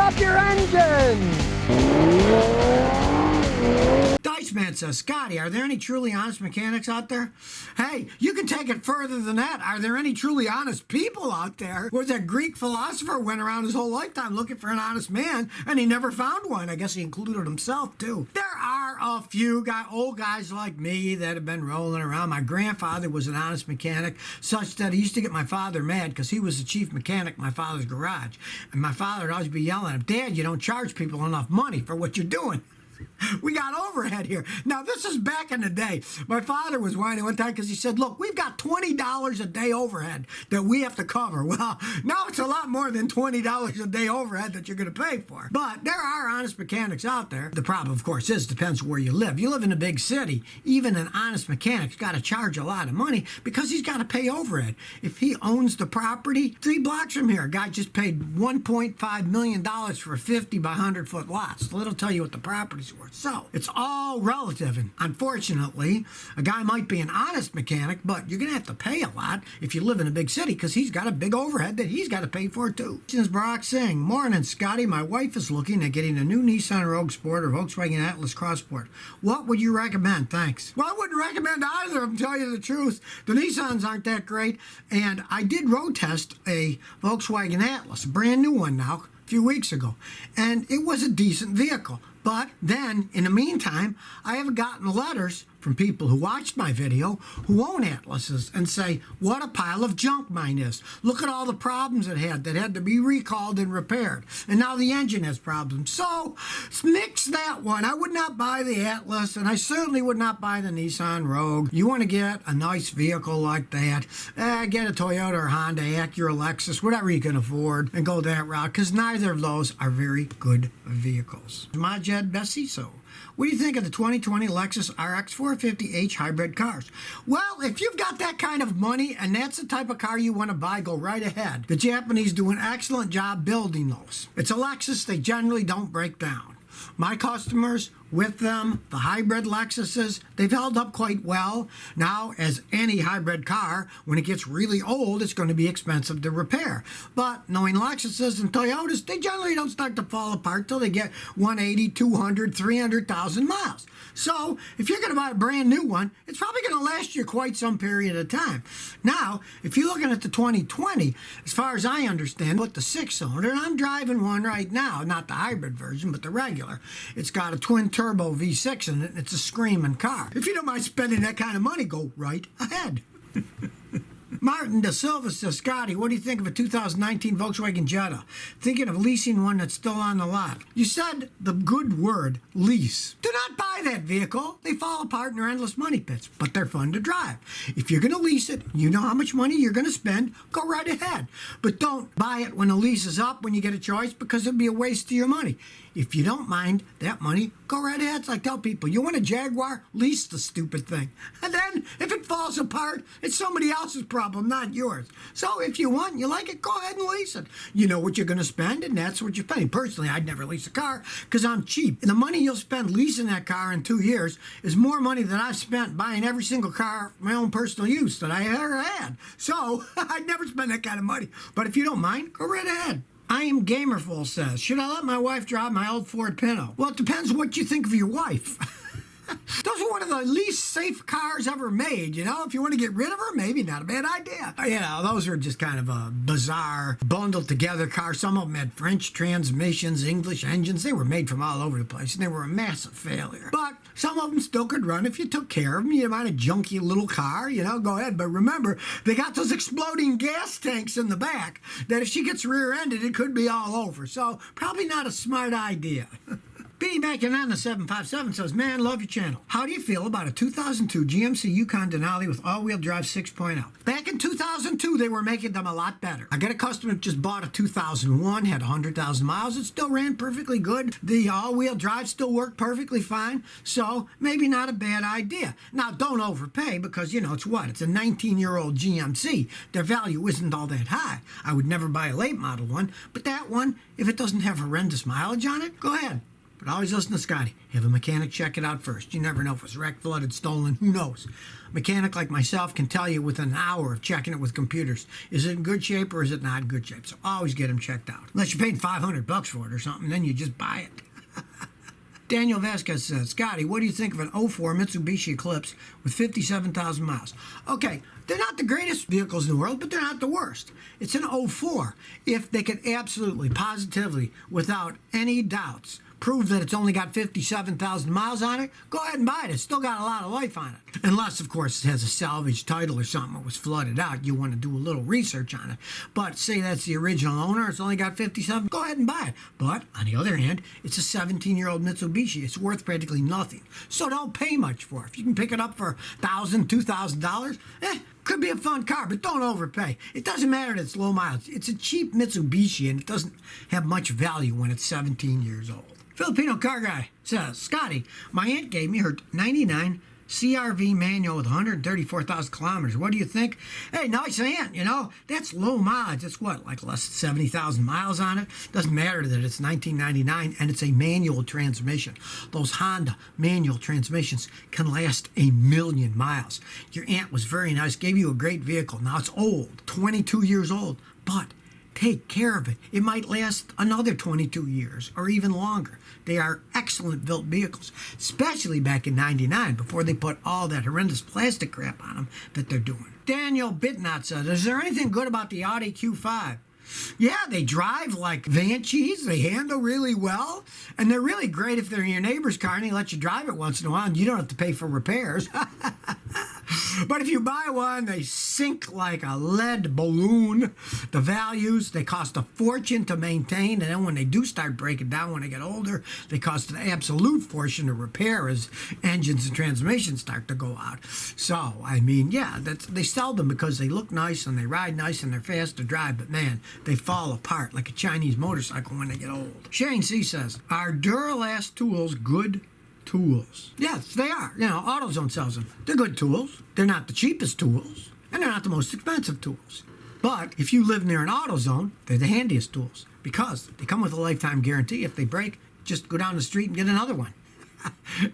up your engine! Man says, Scotty, are there any truly honest mechanics out there? Hey, you can take it further than that. Are there any truly honest people out there? Was that Greek philosopher went around his whole lifetime looking for an honest man, and he never found one. I guess he included himself, too. There are a few old guys like me that have been rolling around. My grandfather was an honest mechanic, such that he used to get my father mad because he was the chief mechanic in my father's garage. And my father would always be yelling at him, Dad, you don't charge people enough money for what you're doing. We got overhead here. Now, this is back in the day. My father was whining one time because he said, look, we've got $20 a day overhead that we have to cover. Well, now it's a lot more than $20 a day overhead that you're going to pay for. But there are honest mechanics out there. The problem, of course, depends where you live. You live in a big city, even an honest mechanic's got to charge a lot of money because he's got to pay overhead. If he owns the property, 3 blocks from here, a guy just paid $1.5 million for a 50 by 100-foot lot. So it'll tell you what the property's worth. So it's all relative, and unfortunately, a guy might be an honest mechanic, but you're going to have to pay a lot if you live in a big city because he's got a big overhead that he's got to pay for too. This is Brock saying, morning, Scotty. My wife is looking at getting a new Nissan Rogue Sport or Volkswagen Atlas Cross Sport. What would you recommend? Thanks. Well, I wouldn't recommend either of them, tell you the truth. The Nissans aren't that great, and I did road test a Volkswagen Atlas, a brand new one now, a few weeks ago, and it was a decent vehicle. But then, in the meantime, I have gotten letters from people who watched my video who own Atlases and say, what a pile of junk mine is. Look at all the problems it had that had to be recalled and repaired. And now the engine has problems. So, nix that one. I would not buy the Atlas, and I certainly would not buy the Nissan Rogue. You want to get a nice vehicle like that, get a Toyota or Honda, Acura, Lexus, whatever you can afford, and go that route, because neither of those are very good vehicles. Majed Bessiso. What do you think of the 2020 Lexus RX 450h hybrid cars? Well, if you've got that kind of money and that's the type of car you want to buy, go right ahead. The Japanese do an excellent job building those. It's a Lexus. They generally don't break down. My customers with them, the hybrid Lexuses, they've held up quite well. Now, as any hybrid car, when it gets really old, it's going to be expensive to repair. But knowing Lexuses and Toyotas, they generally don't start to fall apart till they get 180, 200, 300,000 miles. So, if you're going to buy a brand new one, it's probably going to last you quite some period of time. Now, if you're looking at the 2020, as far as I understand, with the 6-cylinder, and I'm driving one right now, not the hybrid version, but the regular, it's got a twin turbo V6 in it, and it's a screaming car. If you don't mind spending that kind of money, go right ahead. Martin Da Silva says, Scotty, what do you think of a 2019 Volkswagen Jetta? Thinking of leasing one that's still on the lot. You said the good word, lease. Do not buy that vehicle. They fall apart and are endless money pits, but they're fun to drive. If you're going to lease it, you know how much money you're going to spend, go right ahead. But don't buy it when the lease is up when you get a choice because it'll be a waste of your money. If you don't mind that money, go right ahead. It's like I tell people, you want a Jaguar? Lease the stupid thing. And then, if it falls apart, it's somebody else's problem, not yours. So if you want, you like it, go ahead and lease it. You know what you're going to spend, and that's what you're paying. Personally, I'd never lease a car because I'm cheap. And the money you'll spend leasing that car in 2 years is more money than I've spent buying every single car for my own personal use that I ever had. So I'd never spend that kind of money. But if you don't mind, go right ahead. I am Gamerful says, should I let my wife drive my old Ford Pinto? Well, it depends what you think of your wife. Those are one of the least safe cars ever made, you know? If you want to get rid of her, maybe not a bad idea. You know, those are just kind of a bizarre, bundled together car. Some of them had French transmissions, English engines. They were made from all over the place, and they were a massive failure. But some of them still could run if you took care of them. You might a junky little car, you know, go ahead. But remember, they got those exploding gas tanks in the back that if she gets rear-ended, it could be all over. So probably not a smart idea. B. Mackin on the 757 says, man, love your channel. How do you feel about a 2002 GMC Yukon Denali with all-wheel drive 6.0? Back in 2002, they were making them a lot better. I got a customer that just bought a 2001, had 100,000 miles. It still ran perfectly good. The all-wheel drive still worked perfectly fine. So maybe not a bad idea. Now, don't overpay because, you know, it's what? It's a 19-year-old GMC. Their value isn't all that high. I would never buy a late model one. But that one, if it doesn't have horrendous mileage on it, go ahead. But always listen to Scotty. Have a mechanic check it out first. You never know if it's wrecked, flooded, stolen. Who knows? A mechanic like myself can tell you within an hour of checking it with computers. Is it in good shape or is it not in good shape? So always get them checked out. Unless you're paying $500 for it or something, then you just buy it. Daniel Vasquez says, Scotty, what do you think of an '04 Mitsubishi Eclipse with 57,000 miles? Okay, they're not the greatest vehicles in the world, but they're not the worst. It's an '04. If they could absolutely, positively, without any doubts, prove that it's only got 57,000 miles on it, go ahead and buy it. It's still got a lot of life on it. Unless, of course, it has a salvage title or something that was flooded out. You want to do a little research on it. But say that's the original owner, it's only got 57, go ahead and buy it. But, on the other hand, it's a 17-year-old Mitsubishi. It's worth practically nothing. So don't pay much for it. If you can pick it up for $1,000, $2,000, could be a fun car, but don't overpay. It doesn't matter that it's low mileage. It's a cheap Mitsubishi, and it doesn't have much value when it's 17 years old. Filipino car guy says, Scotty, my aunt gave me her 99 CRV manual with 134,000 kilometers. What do you think? Hey, nice aunt, you know, that's low mileage. It's what, like less than 70,000 miles on it? Doesn't matter that it's 1999 and it's a manual transmission. Those Honda manual transmissions can last 1,000,000 miles. Your aunt was very nice, gave you a great vehicle. Now it's old, 22 years old, but take care of it. It might last another 22 years or even longer. They are excellent built vehicles, especially back in '99 before they put all that horrendous plastic crap on them that they're doing. Daniel Bitnot said, is there anything good about the Audi Q5? Yeah, they drive like van cheese. They handle really well. And they're really great if they're in your neighbor's car and they let you drive it once in a while and you don't have to pay for repairs. But if you buy one, they sink like a lead balloon. The values, they cost a fortune to maintain. And then when they do start breaking down when they get older, they cost an absolute fortune to repair as engines and transmissions start to go out. So, I mean, yeah, they sell them because they look nice and they ride nice and they're fast to drive. But man, they fall apart like a Chinese motorcycle when they get old. Shane C. says, are Duralast tools good tools? Yes, they are. You know, AutoZone sells them. They're good tools. They're not the cheapest tools, and they're not the most expensive tools. But if you live near an AutoZone, they're the handiest tools because they come with a lifetime guarantee. If they break, just go down the street and get another one.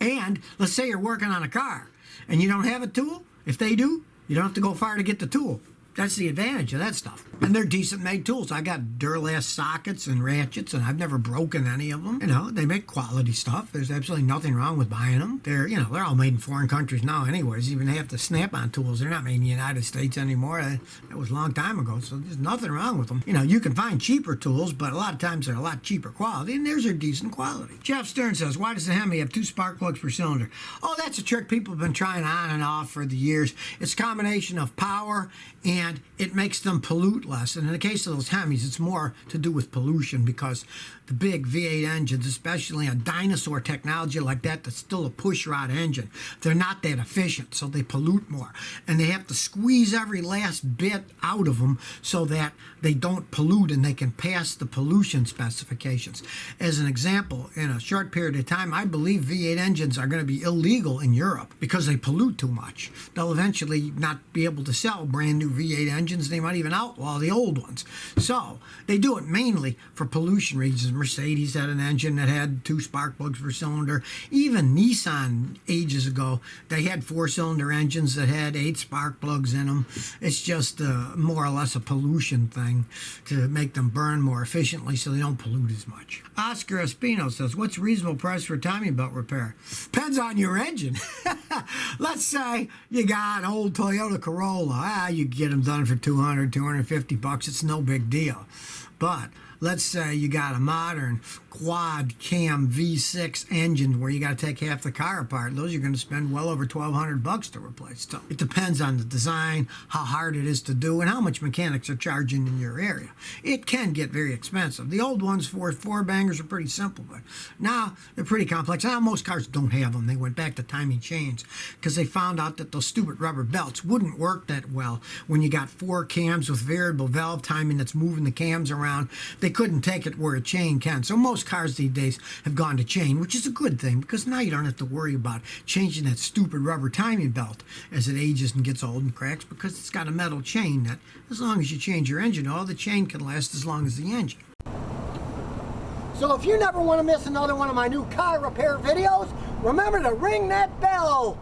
And let's say you're working on a car and you don't have a tool. If they do, you don't have to go far to get the tool. That's the advantage of that stuff. And they're decent made tools. I got Duralast sockets and ratchets, and I've never broken any of them. You know, they make quality stuff. There's absolutely nothing wrong with buying them. They're all made in foreign countries now anyways. Even half the Snap-on tools, they're not made in the United States anymore. That was a long time ago, so there's nothing wrong with them. You know, you can find cheaper tools, but a lot of times they're a lot cheaper quality, and theirs are decent quality. Jeff Stern says, why does the Hemi have 2 spark plugs per cylinder? Oh, that's a trick people have been trying on and off for the years. It's a combination of power and it makes them pollute less. And in the case of those Hemis, it's more to do with pollution because the big V8 engines, especially a dinosaur technology like that, that's still a pushrod engine, they're not that efficient, so they pollute more. And they have to squeeze every last bit out of them so that they don't pollute and they can pass the pollution specifications. As an example, in a short period of time, I believe V8 engines are going to be illegal in Europe because they pollute too much. They'll eventually not be able to sell brand new V8 engines. They might even outlaw the old ones. So they do it mainly for pollution reasons. Mercedes had an engine that had 2 spark plugs per cylinder. Even Nissan ages ago, they had 4-cylinder engines that had 8 spark plugs in them. It's just more or less a pollution thing to make them burn more efficiently so they don't pollute as much. Oscar Espino says, what's reasonable price for a timing belt repair? Depends on your engine. Let's say you got an old Toyota Corolla. You get them done for $200, $250. It's no big deal. But let's say you got a modern quad cam V6 engine where you got to take half the car apart. Those you're going to spend well over $1,200 to replace. So it depends on the design, how hard it is to do, and how much mechanics are charging in your area. It can get very expensive. The old ones for 4-bangers are pretty simple, but now they're pretty complex. Now most cars don't have them. They went back to timing chains because they found out that those stupid rubber belts wouldn't work that well when you got 4 cams with variable valve timing that's moving the cams around. They couldn't take it where a chain can. So most cars these days have gone to chain, which is a good thing because now you don't have to worry about changing that stupid rubber timing belt as it ages and gets old and cracks because it's got a metal chain that as long as you change your engine oil, the chain can last as long as the engine. So if you never want to miss another one of my new car repair videos, remember to ring that bell.